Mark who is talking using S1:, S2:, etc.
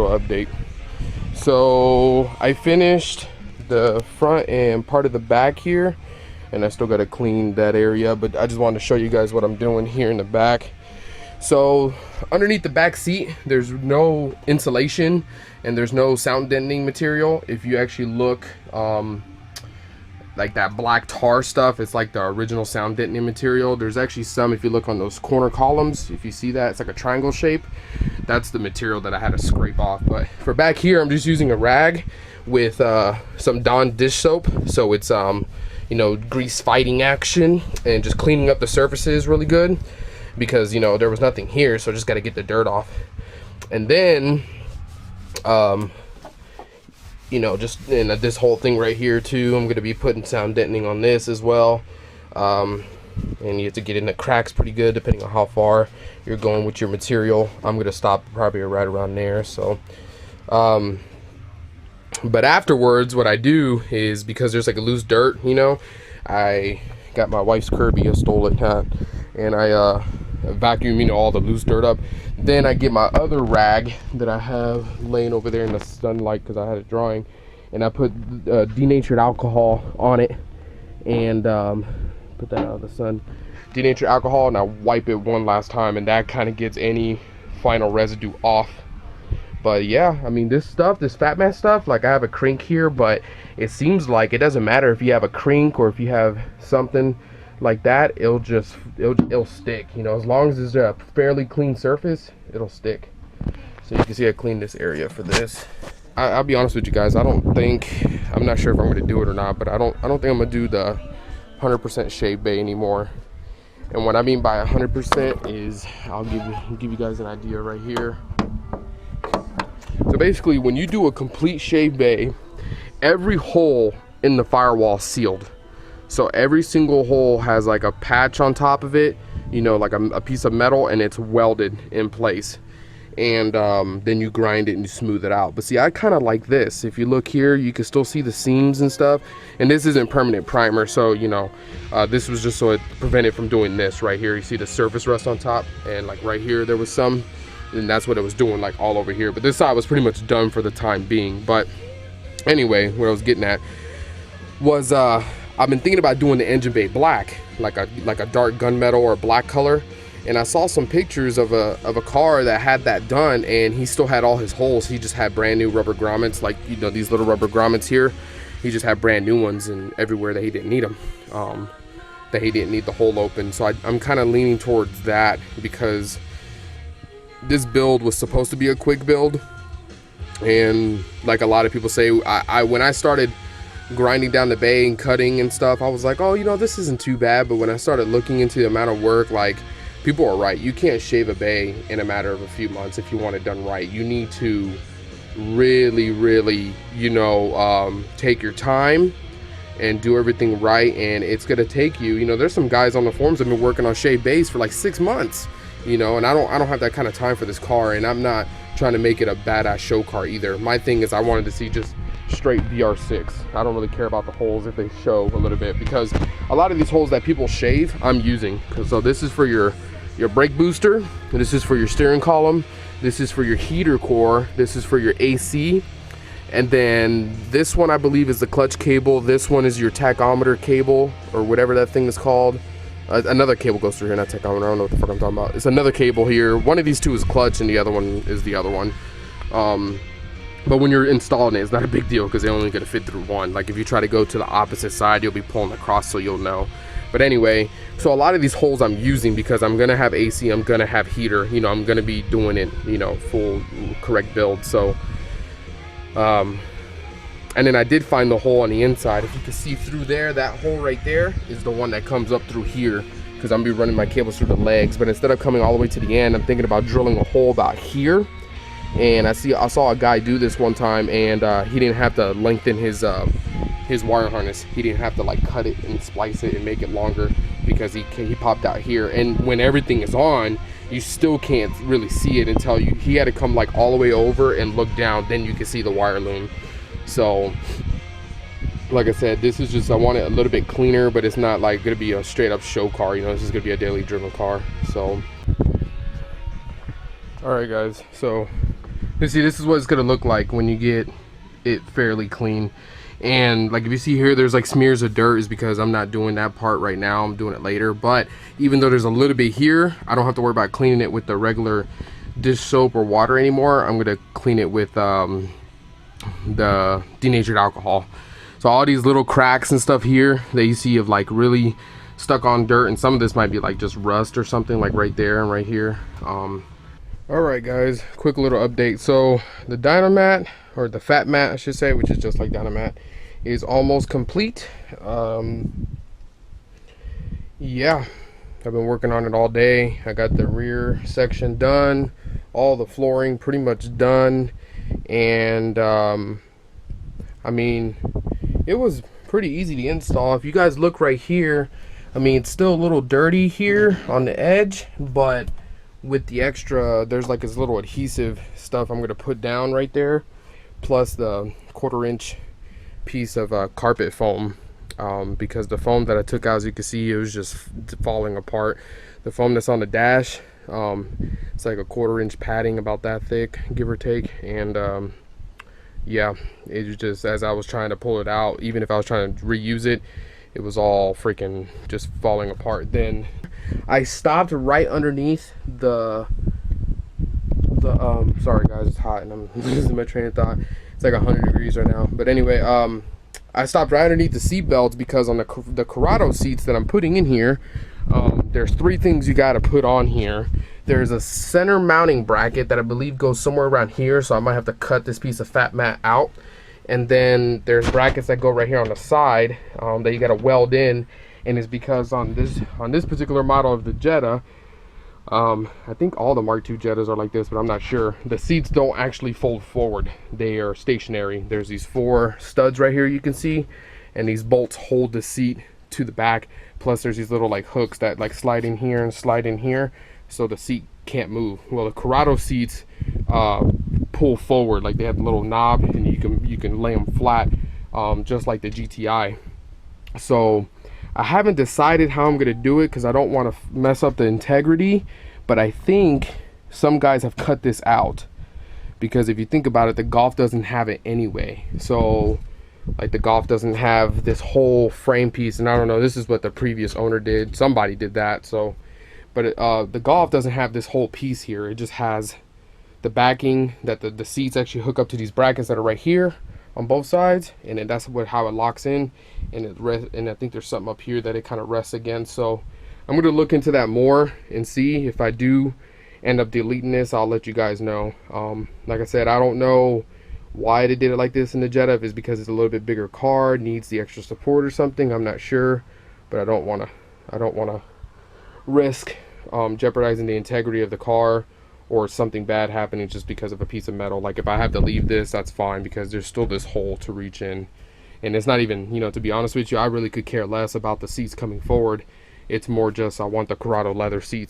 S1: little update. So I finished the front and part of the back here, and I still got to clean that area, but I just wanted to show you guys what I'm doing here in the back. So underneath the back seat, there's no insulation and there's no sound deadening material. If you actually look, like that black tar stuff, it's like the original sound deadening material. There's actually some, if you look on those corner columns, if you see that, it's like a triangle shape. That's the material that I had to scrape off. But for back here, I'm just using a rag with some Dawn dish soap. So it's, you know, grease fighting action and just cleaning up the surfaces really good, because, you know, there was nothing here. So I just got to get the dirt off. And then, you know, just in this whole thing right here too, I'm going to be putting sound deadening on this as well. And you have to get in the cracks pretty good depending on how far you're going with your material. I'm going to stop probably right around there. So but afterwards, what I do is, because there's like a loose dirt, you know, I got my wife's Kirby, I stole it, and I vacuum, you know, all the loose dirt up. Then I get my other rag that I have laying over there in the sunlight, because I had it drying, and I put denatured alcohol on it, and put that out of the sun, denatured alcohol, and I wipe it one last time, and that kind of gets any final residue off. But yeah, I mean, this stuff, this Fatmat stuff, like I have a crink here, but it seems like it doesn't matter if you have a crink or if you have something like that, it'll stick, you know, as long as it's a fairly clean surface, it'll stick. So you can see I cleaned this area for this. I'll be honest with you guys, I'm not sure if I'm going to do it or not, but I don't think I'm going to do the 100% shave bay anymore. And what I mean by 100% is, I'll give you guys an idea right here. So basically, when you do a complete shave bay, every hole in the firewall is sealed. So every single hole has like a patch on top of it, you know, like a piece of metal, and it's welded in place. And then you grind it and you smooth it out. But see, I kind of like this. If you look here, you can still see the seams and stuff. And this isn't permanent primer, so, you know, this was just so it prevented from doing this right here. You see the surface rust on top, and like right here there was some, and that's what it was doing, like all over here. But this side was pretty much done for the time being. But anyway, what I was getting at was I've been thinking about doing the engine bay black, like a dark gunmetal or black color. And I saw some pictures of a car that had that done, and he still had all his holes. He just had brand new rubber grommets, like, you know, these little rubber grommets here. He just had brand new ones, and everywhere that he didn't need them, that he didn't need the hole open. So I'm kind of leaning towards that, because this build was supposed to be a quick build. And like a lot of people say, when I started grinding down the bay and cutting and stuff, I was like, oh, you know, this isn't too bad. But when I started looking into the amount of work, like, people are right. You can't shave a bay in a matter of a few months if you want it done right. You need to really, you know, take your time and do everything right. And it's gonna take you, you know, there's some guys on the forums that have been working on shave bays for like 6 months, you know, and I don't have that kind of time for this car. And I'm not trying to make it a badass show car either. My thing is, I wanted to see just straight VR6. I don't really care about the holes if they show a little bit, because a lot of these holes that people shave, I'm using. So this is for your brake booster, and this is for your steering column, this is for your heater core, this is for your AC, and then this one I believe is the clutch cable, this one is your tachometer cable, or whatever that thing is called. Another cable goes through here, not tachometer, I don't know what the fuck I'm talking about. It's another cable here. One of these two is clutch and the other one is the other one. But when you're installing it, it's not a big deal, because they only gonna fit through one. Like if you try to go to the opposite side, you'll be pulling across, so you'll know. But anyway, so a lot of these holes I'm using because I'm gonna have AC, I'm gonna have heater, you know, I'm gonna be doing it, you know, full correct build. So and then I did find the hole on the inside. If you can see through there, that hole right there is the one that comes up through here, because I'm gonna be running my cables through the legs. But instead of coming all the way to the end, I'm thinking about drilling a hole about here. And I saw a guy do this one time, and he didn't have to lengthen his wire harness. He didn't have to like cut it and splice it and make it longer, because he popped out here. And when everything is on, you still can't really see it until he had to come like all the way over and look down, then you can see the wire loom. So like I said, this is just, I want it a little bit cleaner, but it's not like gonna be a straight up show car, you know. This is gonna be a daily driven car. So all right guys, so You see, this is what it's gonna look like when you get it fairly clean. And like if you see here, there's like smears of dirt, is because I'm not doing that part right now. I'm doing it later. But even though there's a little bit here, I don't have to worry about cleaning it with the regular dish soap or water anymore. I'm gonna clean it with the denatured alcohol. So all these little cracks and stuff here that you see of like really stuck on dirt, and some of this might be like just rust or something, like right there and right here. All right guys, quick little update. So the Dynamat, or the Fatmat I should say, which is just like Dynamat, is almost complete. Yeah, I've been working on it all day. I got the rear section done, all the flooring pretty much done, and I mean, it was pretty easy to install. If you guys look right here, I mean, it's still a little dirty here on the edge, but with the extra, there's like this little adhesive stuff I'm gonna put down right there, plus the 1/4 inch piece of carpet foam, because the foam that I took out, as you can see, it was just falling apart. The foam that's on the dash, it's like a 1/4 inch padding, about that thick, give or take. And yeah, it was just, as I was trying to pull it out, even if I was trying to reuse it, it was all freaking just falling apart. Then I stopped right underneath the sorry guys, it's hot and I'm losing my train of thought. It's like 100 degrees right now. But anyway, I stopped right underneath the seat belts, because on the Corrado seats that I'm putting in here, there's 3 things you got to put on here. There's a center mounting bracket that I believe goes somewhere around here, so I might have to cut this piece of Fatmat out. And then there's brackets that go right here on the side, that you got to weld in. And it's because on this particular model of the Jetta, I think all the Mark II Jettas are like this, but I'm not sure, the seats don't actually fold forward, they are stationary. There's these 4 studs right here you can see, and these bolts hold the seat to the back, plus there's these little like hooks that like slide in here and slide in here, so the seat can't move. Well, the Corrado seats pull forward, like they have a little knob, and you can lay them flat, just like the GTI. So I haven't decided how I'm gonna do it, because I don't want to mess up the integrity, but I think some guys have cut this out, because if you think about it, the Golf doesn't have it anyway. So like the Golf doesn't have this whole frame piece, and I don't know, this is what the previous owner did, somebody did that. So but the Golf doesn't have this whole piece here. It just has the backing that the seats actually hook up to these brackets that are right here on both sides, and then that's how it locks in, and I think there's something up here that it kind of rests against. So I'm going to look into that more and see if I do end up deleting this. I'll let you guys know. Like I said, I don't know why they did it like this in the Jetta. If it's because it's a little bit bigger car, needs the extra support or something, I'm not sure. But I don't want to risk jeopardizing the integrity of the car, or something bad happening just because of a piece of metal. Like if I have to leave this, that's fine, because there's still this hole to reach in, and it's not even, you know, to be honest with you, I really could care less about the seats coming forward. It's more just I want the Corrado leather seats.